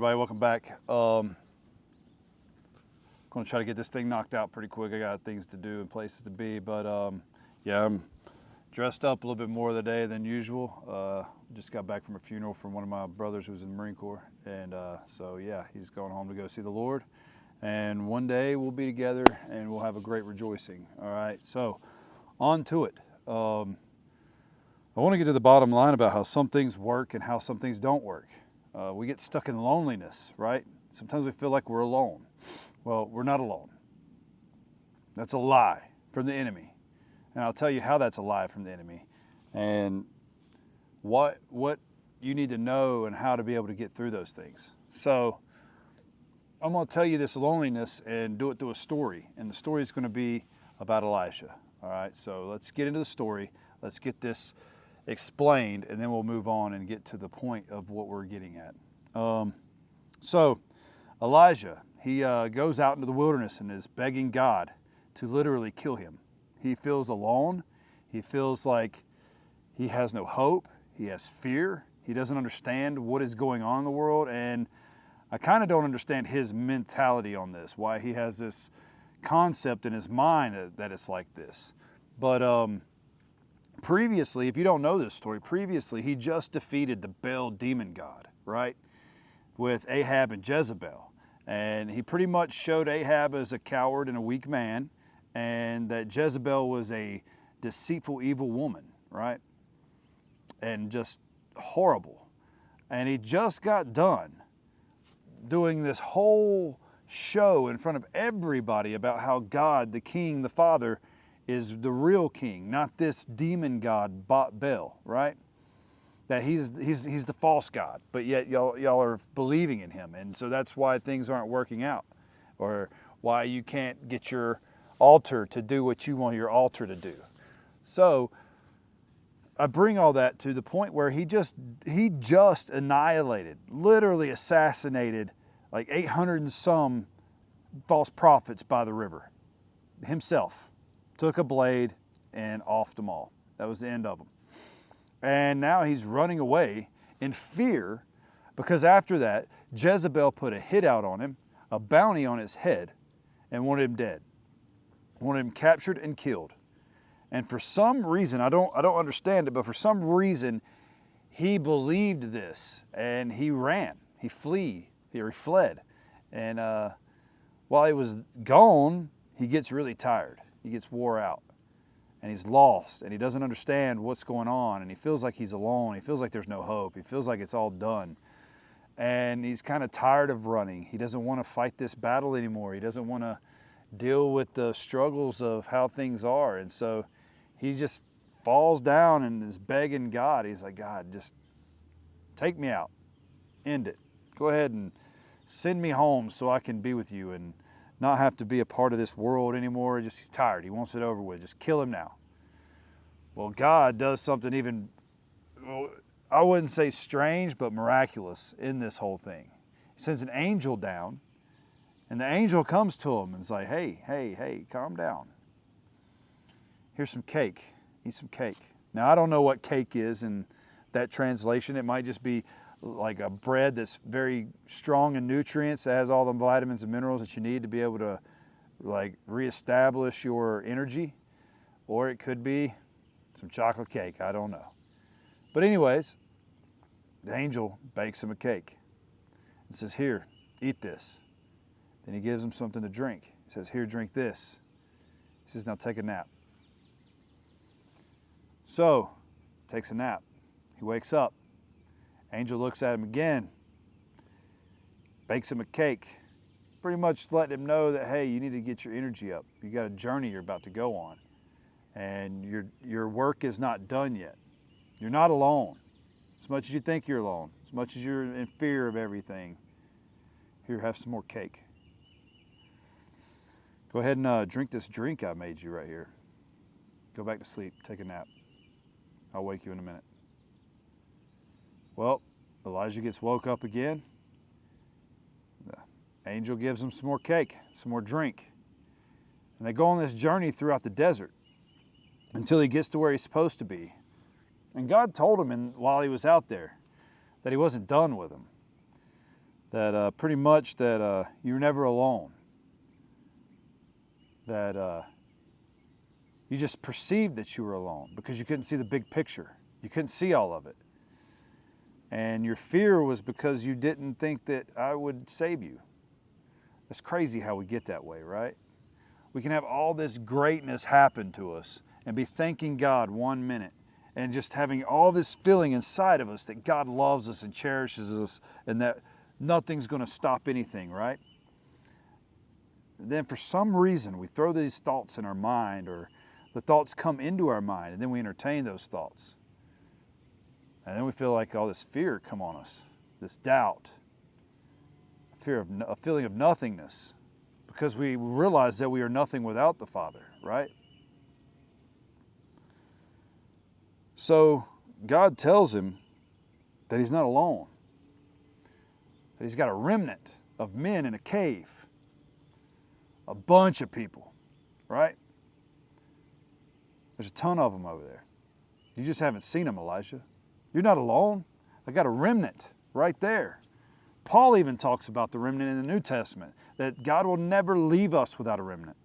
Everybody, welcome back. Going to try to get this thing knocked out pretty quick. I got things to do and places to be, but yeah, I'm dressed up a little bit more today than usual. Just got back from a funeral from one of my brothers who was in the Marine Corps, and so yeah, he's going home to go see the Lord, and one day we'll be together and we'll have a great rejoicing. All right, so on to it. I want to get to the bottom line about how some things work and how some things don't work. We get stuck in loneliness, right? Sometimes we feel like we're alone. Well, we're not alone. That's a lie from the enemy. And I'll tell you how that's a lie from the enemy and what you need to know and how to be able to get through those things. So I'm going to tell you this loneliness and do it through a story. And the story is going to be about Elijah. All right, so let's get into the story. Let's get this explained, and then we'll move on and get to the point of what we're getting at. So Elijah, he goes out into the wilderness and is begging God to literally kill him. He feels alone. He feels like he has no hope. He has fear. He doesn't understand what is going on in the world, and I kind of don't understand his mentality on this, why he has this concept in his mind that it's like this. But previously, if you don't know this story, previously he just defeated the Baal demon god, right? With Ahab and Jezebel. And he pretty much showed Ahab as a coward and a weak man, and that Jezebel was a deceitful, evil woman, right? And just horrible. And he just got done doing this whole show in front of everybody about how God, the King, the Father, is the real king, not this demon god Baal, right? That he's the false god, but yet y'all are believing in him, and so that's why things aren't working out, or why you can't get your altar to do what you want your altar to do. So I bring all that to the point where he just annihilated, literally assassinated, like 800 and some false prophets by the river himself. Took a blade and offed them all. That was the end of them. And now he's running away in fear because after that, Jezebel put a hit out on him, a bounty on his head, and wanted him dead. Wanted him captured and killed. And for some reason, I don't understand it, but for some reason, he believed this and he ran. He fled. And while he was gone, he gets really tired. He gets wore out, and he's lost, and he doesn't understand what's going on, and he feels like he's alone. He feels like there's no hope. He feels like it's all done, and he's kind of tired of running. He doesn't want to fight this battle anymore. He doesn't want to deal with the struggles of how things are, and so he just falls down and is begging God. He's like, God, just take me out. End it. Go ahead and send me home so I can be with you and not have to be a part of this world anymore. He's tired. He wants it over with. Just kill him now. Well, God does something even, I wouldn't say strange, but miraculous in this whole thing. He sends an angel down, and the angel comes to him and is like, hey, calm down. Here's some cake. Eat some cake. Now, I don't know what cake is in that translation. It might just be like a bread that's very strong in nutrients, that has all the vitamins and minerals that you need to be able to like reestablish your energy. Or it could be some chocolate cake, I don't know. But anyways, the angel bakes him a cake and says, here, eat this. Then he gives him something to drink. He says, here, drink this. He says, now take a nap. So, takes a nap. He wakes up. Angel looks at him again, bakes him a cake, pretty much letting him know that, hey, you need to get your energy up. You got a journey you're about to go on, and your work is not done yet. You're not alone. As much as you think you're alone, as much as you're in fear of everything, here, have some more cake. Go ahead and drink this drink I made you right here. Go back to sleep, take a nap. I'll wake you in a minute. Well, Elijah gets woke up again. The angel gives him some more cake, some more drink. And they go on this journey throughout the desert until he gets to where he's supposed to be. And God told him while he was out there that he wasn't done with him. that pretty much that you're never alone, that you just perceived that you were alone because you couldn't see the big picture. You couldn't see all of it. And your fear was because you didn't think that I would save you. It's crazy how we get that way, right? We can have all this greatness happen to us and be thanking God 1 minute and just having all this feeling inside of us that God loves us and cherishes us and that nothing's going to stop anything, right? Then for some reason we throw these thoughts in our mind, or the thoughts come into our mind, and then we entertain those thoughts. And then we feel like all this fear come on us, this doubt, a feeling of nothingness, because we realize that we are nothing without the Father, right? So God tells him that he's not alone, that he's got a remnant of men in a cave, a bunch of people, right? There's a ton of them over there. You just haven't seen them, Elijah. You're not alone. I got a remnant right there. Paul even talks about the remnant in the New Testament, that God will never leave us without a remnant.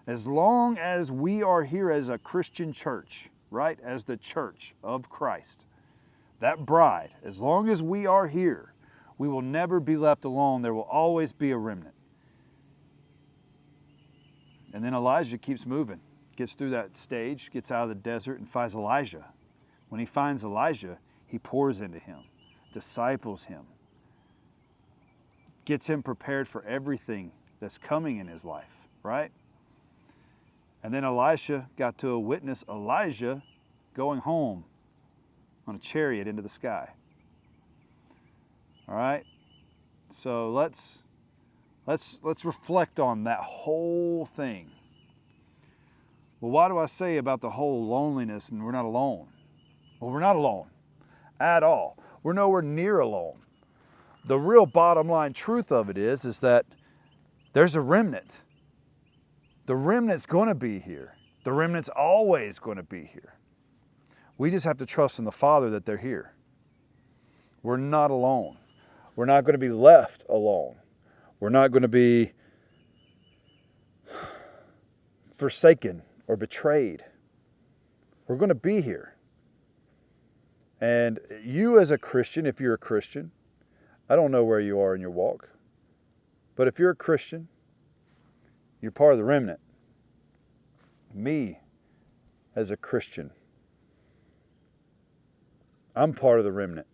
As long as we are here as a Christian church, right? As the church of Christ, that bride, as long as we are here, we will never be left alone. There will always be a remnant. And then Elijah keeps moving, gets through that stage, gets out of the desert and finds Elijah. When he finds Elijah, he pours into him, disciples him, gets him prepared for everything that's coming in his life, right? And then Elisha got to witness Elijah going home on a chariot into the sky. All right? So let's reflect on that whole thing. Well, why do I say about the whole loneliness and we're not alone? Well, we're not alone at all. We're nowhere near alone. The real bottom line truth of it is that there's a remnant. The remnant's going to be here. The remnant's always going to be here. We just have to trust in the Father that they're here. We're not alone. We're not going to be left alone. We're not going to be forsaken or betrayed. We're going to be here. And you as a Christian, if you're a Christian, I don't know where you are in your walk, but if you're a Christian, you're part of the remnant. Me as a Christian, I'm part of the remnant.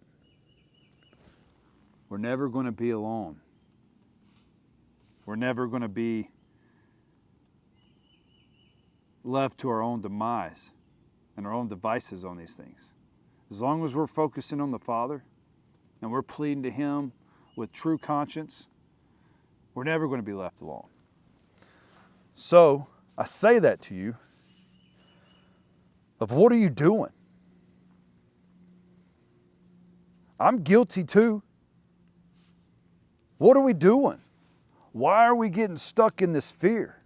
We're never going to be alone. We're never going to be left to our own demise and our own devices on these things. As long as we're focusing on the Father and we're pleading to Him with true conscience, we're never going to be left alone. So, I say that to you of what are you doing? I'm guilty too. What are we doing? Why are we getting stuck in this fear?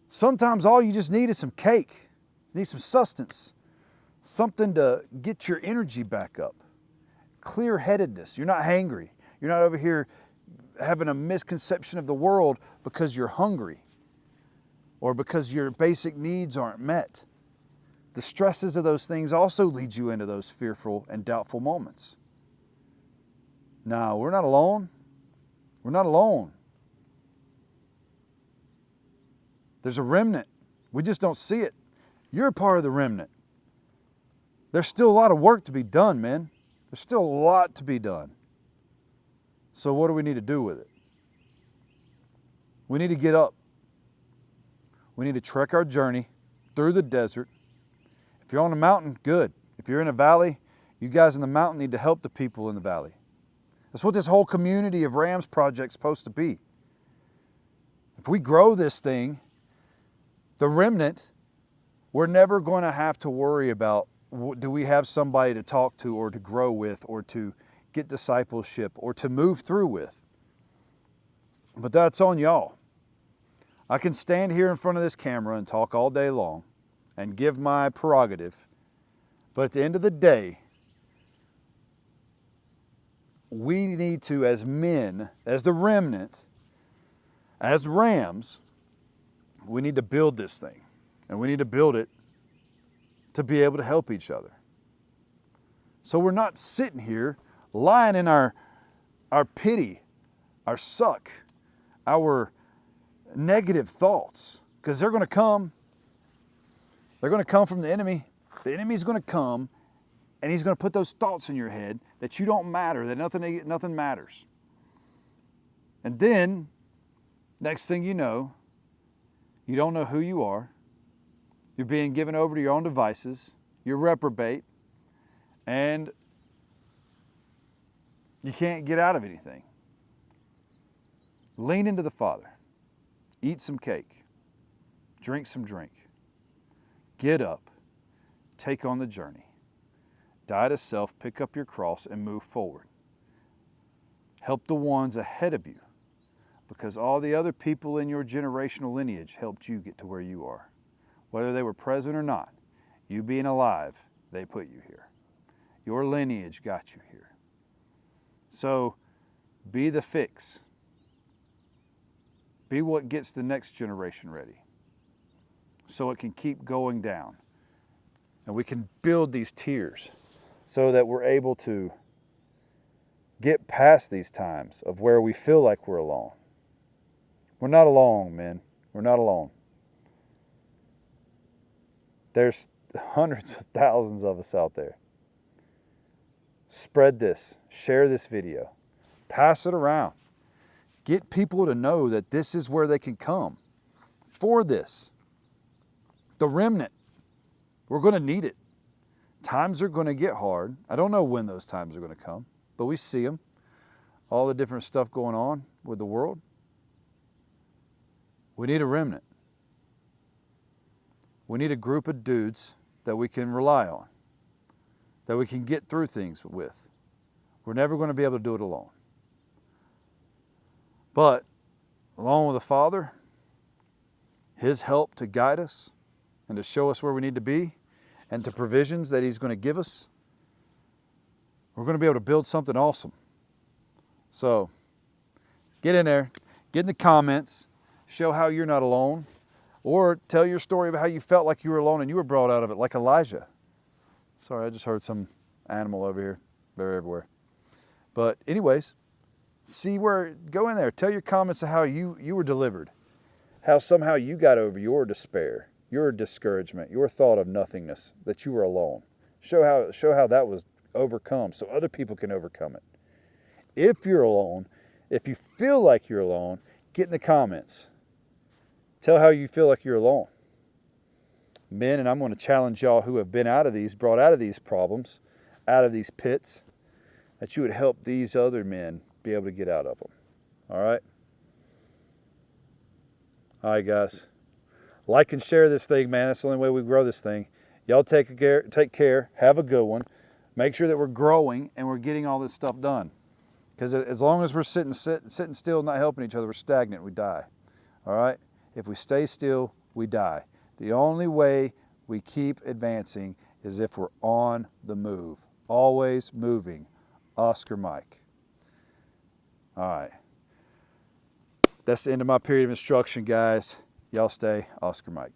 Sometimes all you just need is some cake. You need some sustenance. Something to get your energy back up. Clear-headedness. You're not hangry. You're not over here having a misconception of the world because you're hungry or because your basic needs aren't met. The stresses of those things also lead you into those fearful and doubtful moments. No, we're not alone. We're not alone. There's a remnant. We just don't see it. You're a part of the remnant. There's still a lot of work to be done, man. There's still a lot to be done. So what do we need to do with it? We need to get up. We need to trek our journey through the desert. If you're on a mountain, good. If you're in a valley, you guys in the mountain need to help the people in the valley. That's what this whole community of Rams project is supposed to be. If we grow this thing, the remnant, we're never going to have to worry about, do we have somebody to talk to or to grow with or to get discipleship or to move through with. But that's on y'all. I can stand here in front of this camera and talk all day long and give my prerogative. But at the end of the day, we need to, as men, as the remnant, as rams, we need to build this thing. And we need to build it to be able to help each other. So we're not sitting here lying in our pity, our suck, our negative thoughts, because they're going to come. They're going to come from the enemy. The enemy's going to come, and he's going to put those thoughts in your head that you don't matter, that nothing matters. And then, next thing you don't know who you are. You're being given over to your own devices. You're reprobate. And you can't get out of anything. Lean into the Father. Eat some cake. Drink some drink. Get up. Take on the journey. Die to self, pick up your cross, and move forward. Help the ones ahead of you, because all the other people in your generational lineage helped you get to where you are. Whether they were present or not, you being alive, they put you here. Your lineage got you here. So be the fix. Be what gets the next generation ready, so it can keep going down. And we can build these tiers so that we're able to get past these times of where we feel like we're alone. We're not alone, men. We're not alone. There's hundreds of thousands of us out there. Spread this. Share this video. Pass it around. Get people to know that this is where they can come for this. The remnant. We're going to need it. Times are going to get hard. I don't know when those times are going to come, but we see them. All the different stuff going on with the world. We need a remnant. We need a group of dudes that we can rely on, that we can get through things with. We're never going to be able to do it alone. But along with the Father, His help to guide us and to show us where we need to be, and the provisions that He's going to give us, we're going to be able to build something awesome. So get in there, get in the comments, show how you're not alone, or tell your story about how you felt like you were alone and you were brought out of it, like Elijah. Sorry, I just heard some animal over here. They're everywhere. But anyways, go in there. Tell your comments of how you were delivered, how somehow you got over your despair, your discouragement, your thought of nothingness, that you were alone. Show how that was overcome so other people can overcome it. If you're alone, if you feel like you're alone, get in the comments. Tell how you feel like you're alone. Men, and I'm going to challenge y'all who have been brought out of these problems, out of these pits, that you would help these other men be able to get out of them. All right? All right, guys. Like and share this thing, man. That's the only way we grow this thing. Y'all take care. Have a good one. Make sure that we're growing and we're getting all this stuff done. Because as long as we're sitting still, not helping each other, we're stagnant. We die. All right? If we stay still, we die. The only way we keep advancing is if we're on the move. Always moving. Oscar Mike. All right. That's the end of my period of instruction, guys. Y'all stay. Oscar Mike.